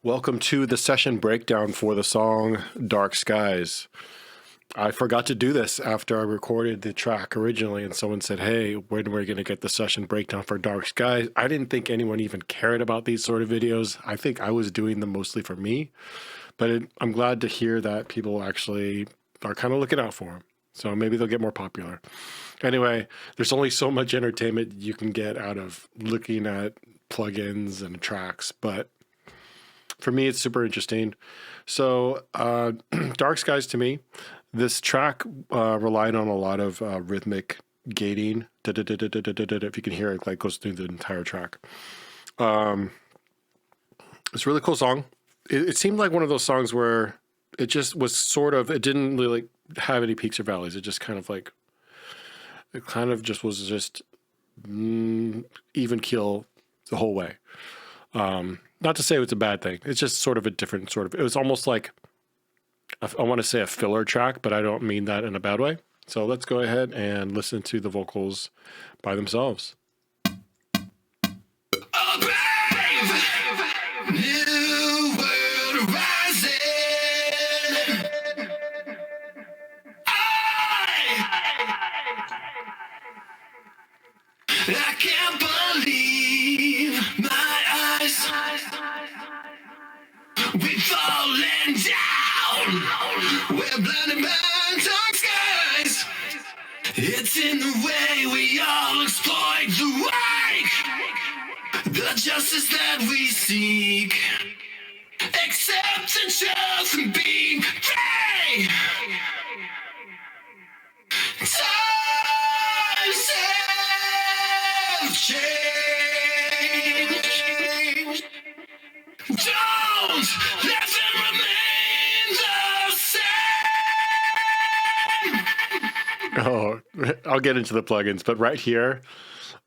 Welcome to the session breakdown for the song Dark Skies. I forgot to do this after I recorded the track originally, and someone said, hey, when are we going to get the session breakdown for Dark Skies? I didn't think anyone even cared about these sort of videos. I think I was doing them mostly for me, but I'm glad to hear that people actually are kind of looking out for them. So maybe they'll get more popular. Anyway, there's only so much entertainment you can get out of looking at plugins and tracks, but for me, it's super interesting. So Dark Skies, to me, this track relied on a lot of rhythmic gating. If you can hear it, like goes through the entire track. It's a really cool song. It seemed like one of those songs where it just was sort of, it didn't really have any peaks or valleys. It just kind of like, it kind of just was just even keel the whole way. Not to say it's a bad thing. It's just sort of a different sort of, it was almost like, I want to say a filler track, but I don't mean that in a bad way. So let's go ahead and listen to the vocals by themselves. A brave new world rising. I can't believe my eyes. We've fallen down. We're blinded by dark skies. It's in the way we all exploit the wake. The justice that we seek. Accept the truth and be free. Times have changed. Don't let them remain the same. Oh, I'll get into the plugins, but right here,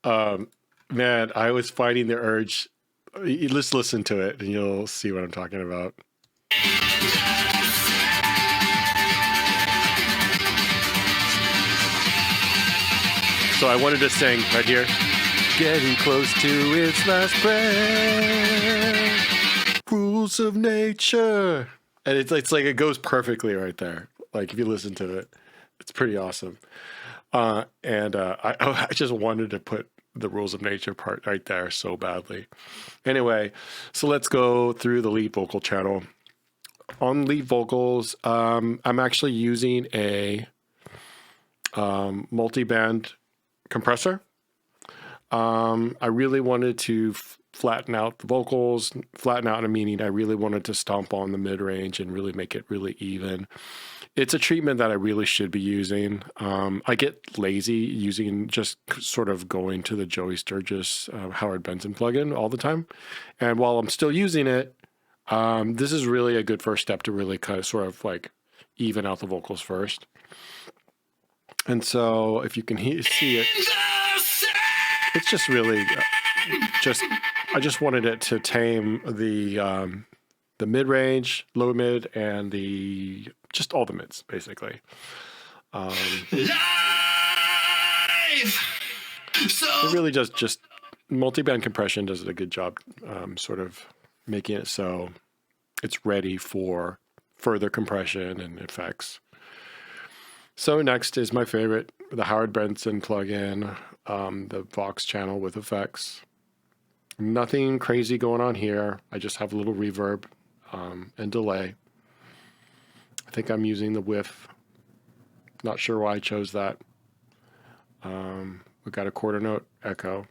man, I was fighting the urge. Let's listen to it and you'll see what I'm talking about. So I wanted to sing right here. Getting close to its last breath. Rules of nature. And it's like it goes perfectly right there. Like if you listen to it, it's pretty awesome. I just wanted to put the rules of nature part right there so badly. Anyway, so let's go through the lead vocal channel. On lead vocals, I'm actually using a multi-band compressor. I really wanted to flatten out the vocals, flatten out meaning I really wanted to stomp on the mid-range and really make it really even. It's a treatment that I really should be using. I get lazy using just sort of going to the Joey Sturgis Howard Benson plugin all the time. And while I'm still using it, this is really a good first step to really kind of sort of like even out the vocals first. And so if you can see it, it's just really I just wanted it to tame the mid-range, low mid, and just all the mids, basically. It really does just multi-band compression does a good job sort of making it so it's ready for further compression and effects. So next is my favorite, the Howard Benson plugin, the Vox channel with effects. Nothing crazy going on here. I just have a little reverb and delay. I think I'm using the whiff. Not sure why I chose that. We've got a quarter note echo.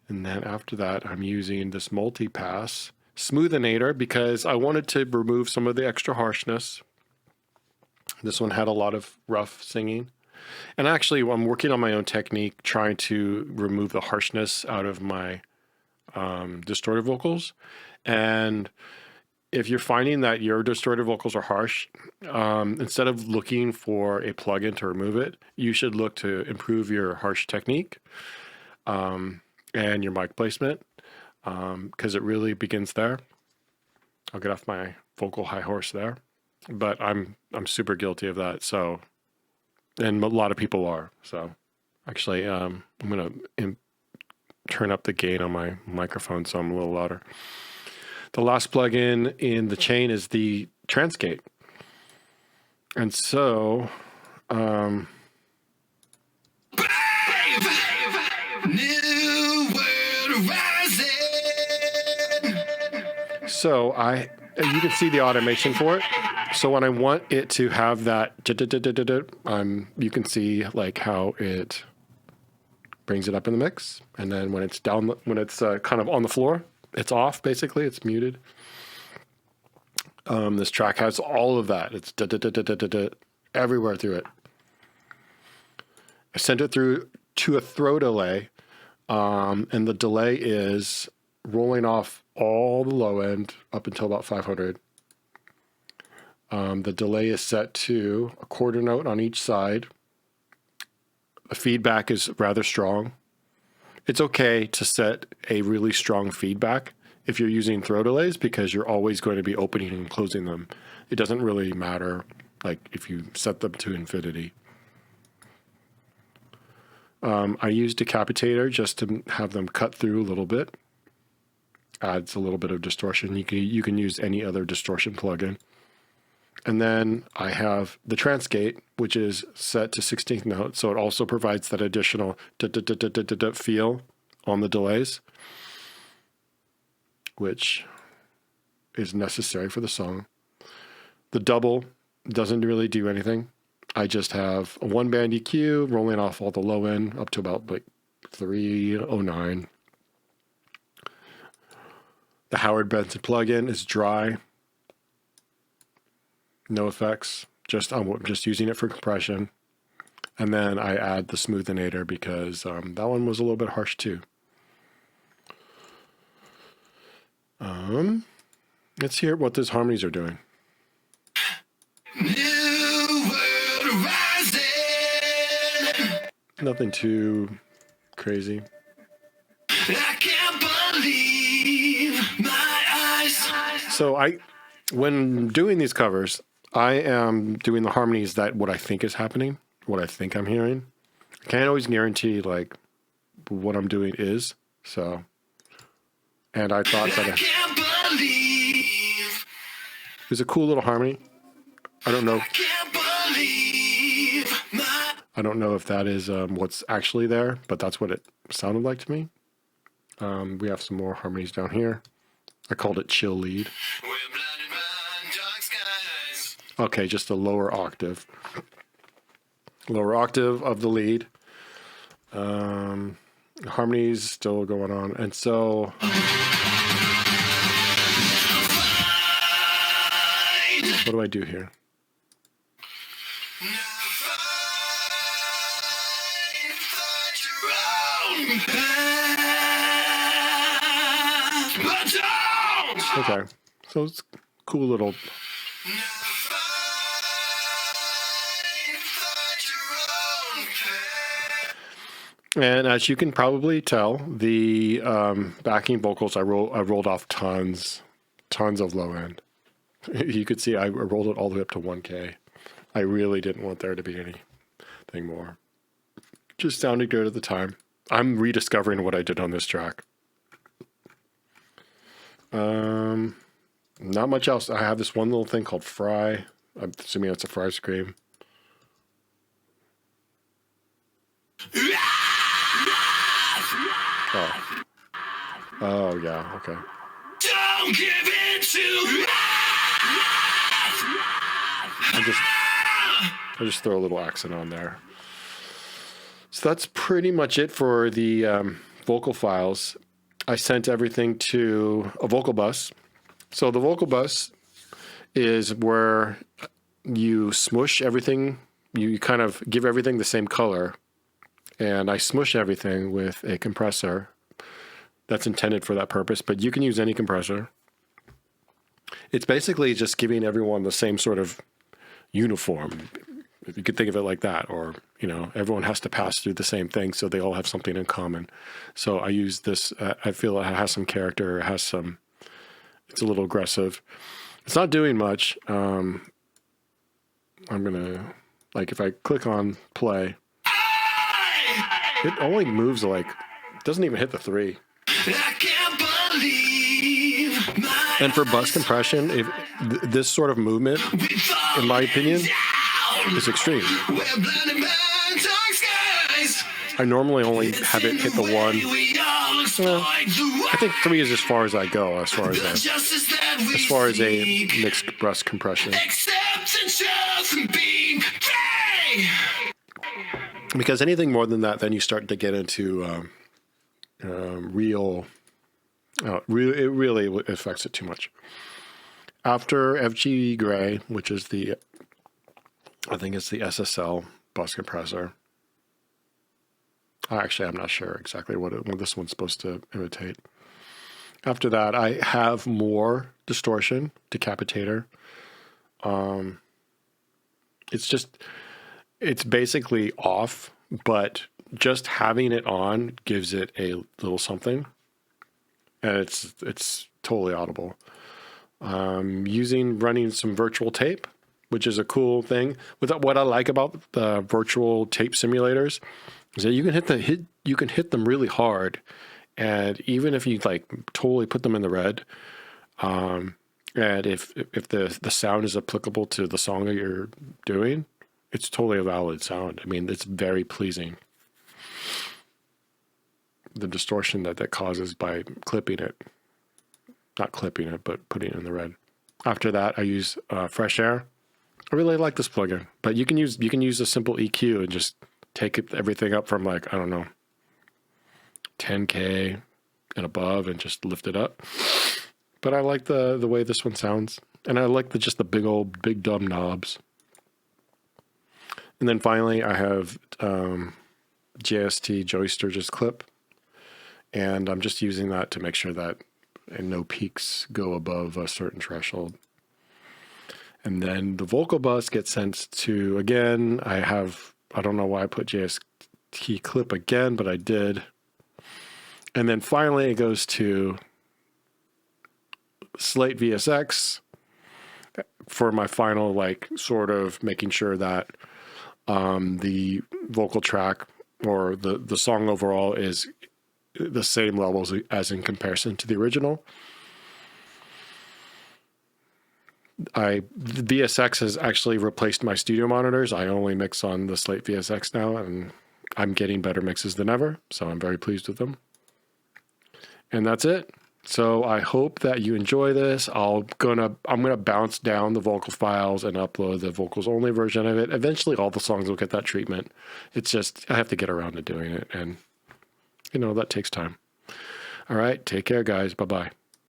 And then after that, I'm using this multi-pass smoothinator because I wanted to remove some of the extra harshness. This one had a lot of rough singing. And actually, I'm working on my own technique, trying to remove the harshness out of my distorted vocals. And if you're finding that your distorted vocals are harsh, instead of looking for a plugin to remove it, you should look to improve your harsh technique and your mic placement, because it really begins there. I'll get off my vocal high horse there, but I'm super guilty of that. So, and a lot of people are. So, actually, I'm gonna turn up the gain on my microphone so I'm a little louder. the last plugin in the chain is the Transgate. And so, New world rising. so you can see the automation for it. So when I want it to have that, you can see like how it brings it up in the mix. And then when it's down, when it's kind of on the floor, it's off, basically, it's muted. This track has all of that. It's everywhere through it. I sent it through to a throw delay, and the delay is rolling off all the low end up until about 500. The delay is set to a quarter note on each side. The feedback is rather strong. It's okay to set a really strong feedback if you're using throw delays, because you're always going to be opening and closing them. It doesn't really matter, like if you set them to infinity. I use Decapitator just to have them cut through a little bit. Adds a little bit of distortion. You can use any other distortion plugin. And then I have the Transgate, which is set to 16th note, so it also provides that additional feel on the delays, which is necessary for the song. The double doesn't really do anything. I just have a one band EQ rolling off all the low end up to about like 309. The Howard Benson plugin is dry. No effects. I'm just using it for compression. And then I add the Smoothinator because that one was a little bit harsh too. Let's hear what those harmonies are doing. New world rising. Nothing too crazy. I can't believe my eyes. So when doing these covers, I am doing the harmonies that what I think is happening, what I think I'm hearing. I can't always guarantee like what I'm doing is. So, and I thought that I can't believe. it was a cool little harmony. I don't know. I can't believe my. I don't know if that is what's actually there, but that's what it sounded like to me. We have some more harmonies down here. I called it chill lead. We're blinded by dark skies. Okay, just a lower octave. Lower octave of the lead. Harmonies still going on. And so what do I do here? Find your own path, but don't. Okay. So it's cool little. And as you can probably tell, the backing vocals, I rolled off tons of low end. You could see I rolled it all the way up to 1K. I really didn't want there to be anything more. Just sounded good at the time. I'm rediscovering what I did on this track. Not much else. I have this one little thing called Fry. I'm assuming it's a fry scream. Oh yeah, okay. Don't give in to. I just throw a little accent on there. So that's pretty much it for the vocal files. I sent everything to a vocal bus. So the vocal bus is where you smush everything. You kind of give everything the same color. And I smush everything with a compressor that's intended for that purpose, but you can use any compressor. It's basically just giving everyone the same sort of uniform, if you could think of it like that, or, everyone has to pass through the same thing, so they all have something in common. So I use this, I feel it has some character, it's a little aggressive. It's not doing much. I'm gonna, if I click on play, it only moves doesn't even hit the 3. I can't believe my And for bus compression, if this sort of movement, in my opinion, is extreme. I normally only have it hit the one. I think 3 is as far as I go as far as a mixed bus compression. Because anything more than that, then you start to get into it really affects it too much. After FG Gray, which is I think it's the SSL bus compressor. Actually, I'm not sure exactly what this one's supposed to imitate. After that, I have more distortion, decapitator. It's basically off, but just having it on gives it a little something. And it's totally audible. Running some virtual tape, which is a cool thing. What I like about the virtual tape simulators is that you can hit them really hard, and even if you like totally put them in the red, and if the sound is applicable to the song that you're doing, it's totally a valid sound. I mean, it's very pleasing. The distortion that causes by clipping it, not clipping it, but putting it in the red. After that, I use Fresh Air. I really like this plugin, but you can use a simple EQ and just take everything up from like, I don't know, 10K and above and just lift it up. But I like the way this one sounds, and I like the big dumb knobs. And then finally, I have JST Joey Sturgis clip, and I'm just using that to make sure that no peaks go above a certain threshold. And then the vocal bus gets sent to, again, I don't know why I put JST clip again, but I did. And then finally it goes to Slate VSX for my final, like, sort of making sure that the vocal track or the song overall is the same levels as in comparison to the original. The VSX has actually replaced my studio monitors. I only mix on the Slate VSX now, and I'm getting better mixes than ever, so I'm very pleased with them. And that's it. So I hope that you enjoy this. I'm gonna bounce down the vocal files and upload the vocals only version of it. Eventually all the songs will get that treatment. It's just I have to get around to doing it, and that takes time. All right, take care guys. Bye-bye.